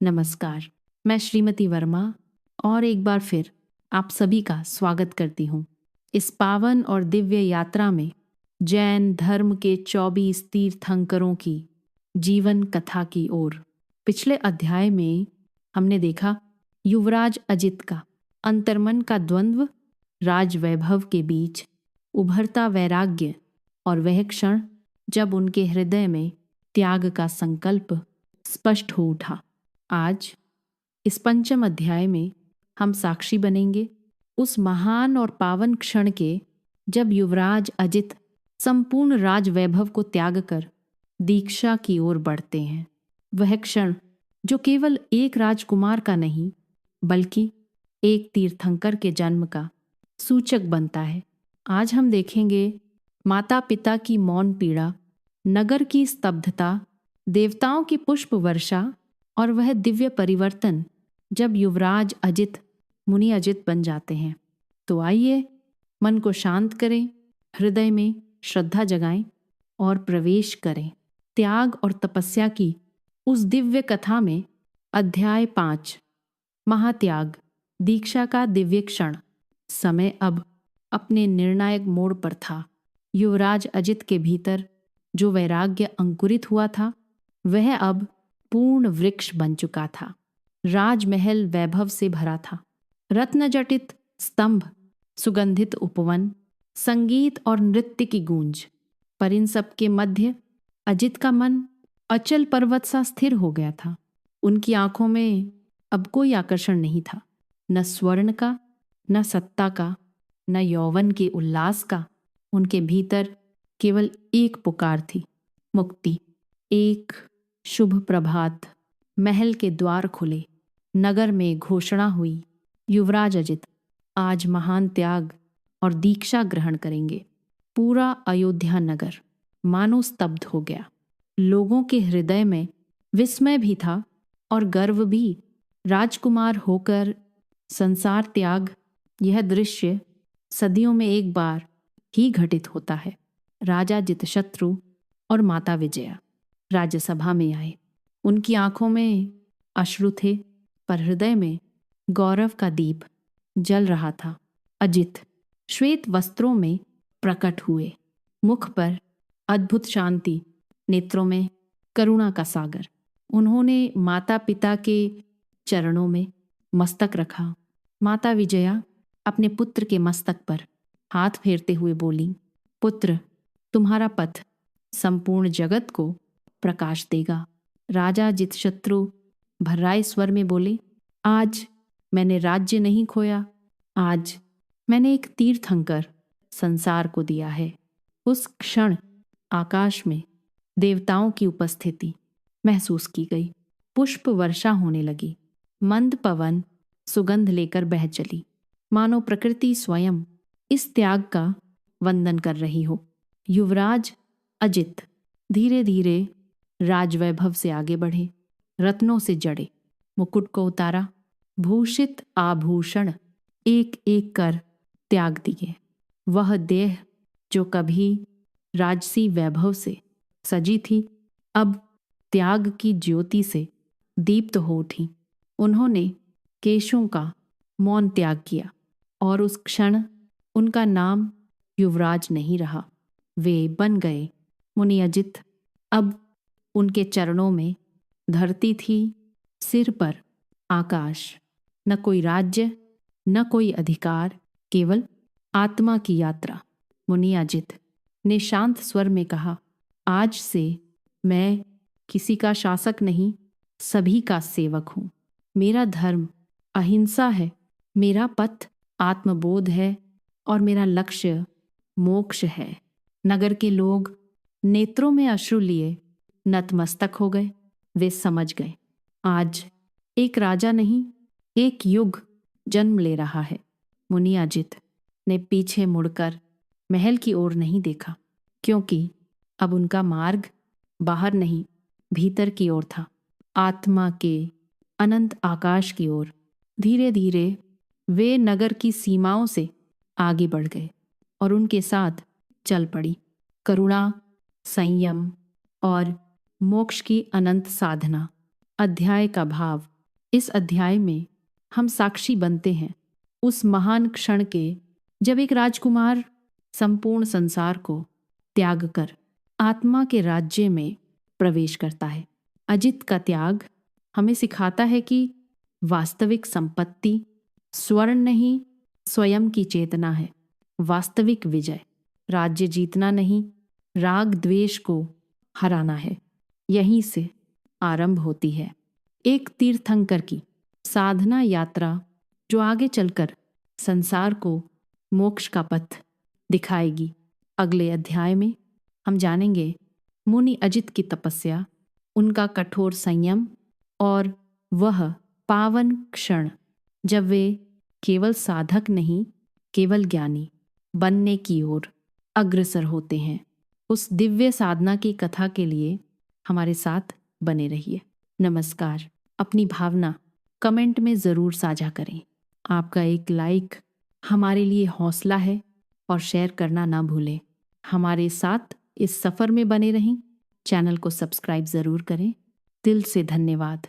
नमस्कार, मैं श्रीमती वर्मा और एक बार फिर आप सभी का स्वागत करती हूँ इस पावन और दिव्य यात्रा में जैन धर्म के 24 तीर्थंकरों की जीवन कथा की ओर। पिछले अध्याय में हमने देखा युवराज अजित का अंतर्मन का द्वंद्व, राज वैभव के बीच उभरता वैराग्य और वह क्षण जब उनके हृदय में त्याग का संकल्प स्पष्ट हो उठा। आज इस पंचम अध्याय में हम साक्षी बनेंगे उस महान और पावन क्षण के जब युवराज अजित संपूर्ण राज वैभव को त्याग कर दीक्षा की ओर बढ़ते हैं। वह क्षण जो केवल एक राजकुमार का नहीं बल्कि एक तीर्थंकर के जन्म का सूचक बनता है। आज हम देखेंगे माता पिता की मौन पीड़ा, नगर की स्तब्धता, देवताओं की पुष्प वर्षा और वह दिव्य परिवर्तन जब युवराज अजित मुनि अजित बन जाते हैं। तो आइए मन को शांत करें, हृदय में श्रद्धा जगाएं और प्रवेश करें त्याग और तपस्या की उस दिव्य कथा में। अध्याय 5, महात्याग, दीक्षा का दिव्य क्षण। समय अब अपने निर्णायक मोड़ पर था। युवराज अजित के भीतर जो वैराग्य अंकुरित हुआ था वह अब पूर्ण वृक्ष बन चुका था। राजमहल वैभव से भरा था। रत्नजटित स्तंभ, सुगंधित उपवन, संगीत और नृत्य की गूंज। पर इन सब के मध्य अजित का मन अचल पर्वत सा स्थिर हो गया था। उनकी आंखों में अब कोई आकर्षण नहीं था, न स्वर्ण का, न सत्ता का, न यौवन के उल्लास का। उनके भीतर केवल एक पुकार थी, मुक्ति। एक शुभ प्रभात, महल के द्वार खुले, नगर में घोषणा हुई, युवराज अजित आज महान त्याग और दीक्षा ग्रहण करेंगे। पूरा अयोध्या नगर मानो स्तब्ध हो गया। लोगों के हृदय में विस्मय भी था और गर्व भी। राजकुमार होकर संसार त्याग, यह दृश्य सदियों में एक बार ही घटित होता है। राजा जितशत्रु और माता विजया राज्यसभा में आए। उनकी आंखों में अश्रु थे पर हृदय में गौरव का दीप जल रहा था। अजित श्वेत वस्त्रों में प्रकट हुए, मुख पर अद्भुत शांति, नेत्रों में करुणा का सागर। उन्होंने माता पिता के चरणों में मस्तक रखा। माता विजया अपने पुत्र के मस्तक पर हाथ फेरते हुए बोली, पुत्र, तुम्हारा पथ संपूर्ण जगत को प्रकाश देगा। राजा जितशत्रु भर्राए स्वर में बोले, आज मैंने राज्य नहीं खोया, आज मैंने एक तीर्थंकर संसार को दिया है। उस क्षण आकाश में देवताओं की उपस्थिति महसूस की गई। पुष्प वर्षा होने लगी। मंद पवन सुगंध लेकर बह चली, मानो प्रकृति स्वयं इस त्याग का वंदन कर रही हो। युवराज अजित धीरे धीरे राजवैभव से आगे बढ़े, रत्नों से जड़े, मुकुट को उतारा, भूषित आभूषण एक एक कर त्याग दिए। वह देह जो कभी राजसी वैभव से सजी थी अब त्याग की ज्योति से दीप्त हो उठी। उन्होंने केशों का मौन त्याग किया और उस क्षण उनका नाम युवराज नहीं रहा, वे बन गए मुनि अजित। अब उनके चरणों में धरती थी, सिर पर आकाश। न कोई राज्य, न कोई अधिकार, केवल आत्मा की यात्रा। मुनि अजित ने शांत स्वर में कहा, आज से मैं किसी का शासक नहीं, सभी का सेवक हूँ। मेरा धर्म अहिंसा है, मेरा पथ आत्मबोध है और मेरा लक्ष्य मोक्ष है। नगर के लोग नेत्रों में अश्रु लिए नतमस्तक हो गए। वे समझ गए आज एक राजा नहीं, एक युग जन्म ले रहा है। मुनि अजित ने पीछे मुड़कर महल की ओर नहीं देखा, क्योंकि अब उनका मार्ग बाहर नहीं, भीतर की ओर था, आत्मा के अनंत आकाश की ओर। धीरे धीरे वे नगर की सीमाओं से आगे बढ़ गए और उनके साथ चल पड़ी करुणा, संयम और मोक्ष की अनंत साधना। अध्याय का भाव। इस अध्याय में हम साक्षी बनते हैं उस महान क्षण के जब एक राजकुमार संपूर्ण संसार को त्याग कर आत्मा के राज्य में प्रवेश करता है। अजित का त्याग हमें सिखाता है कि वास्तविक संपत्ति स्वर्ण नहीं, स्वयं की चेतना है। वास्तविक विजय राज्य जीतना नहीं, राग द्वेष को हराना है। यहीं से आरंभ होती है एक तीर्थंकर की साधना यात्रा जो आगे चलकर संसार को मोक्ष का पथ दिखाएगी। अगले अध्याय में हम जानेंगे मुनि अजित की तपस्या, उनका कठोर संयम और वह पावन क्षण जब वे केवल साधक नहीं, केवल ज्ञानी बनने की ओर अग्रसर होते हैं। उस दिव्य साधना की कथा के लिए हमारे साथ बने रहिए। नमस्कार। अपनी भावना कमेंट में ज़रूर साझा करें। आपका एक लाइक हमारे लिए हौसला है और शेयर करना ना भूलें। हमारे साथ इस सफ़र में बने रहें। चैनल को सब्सक्राइब ज़रूर करें। दिल से धन्यवाद।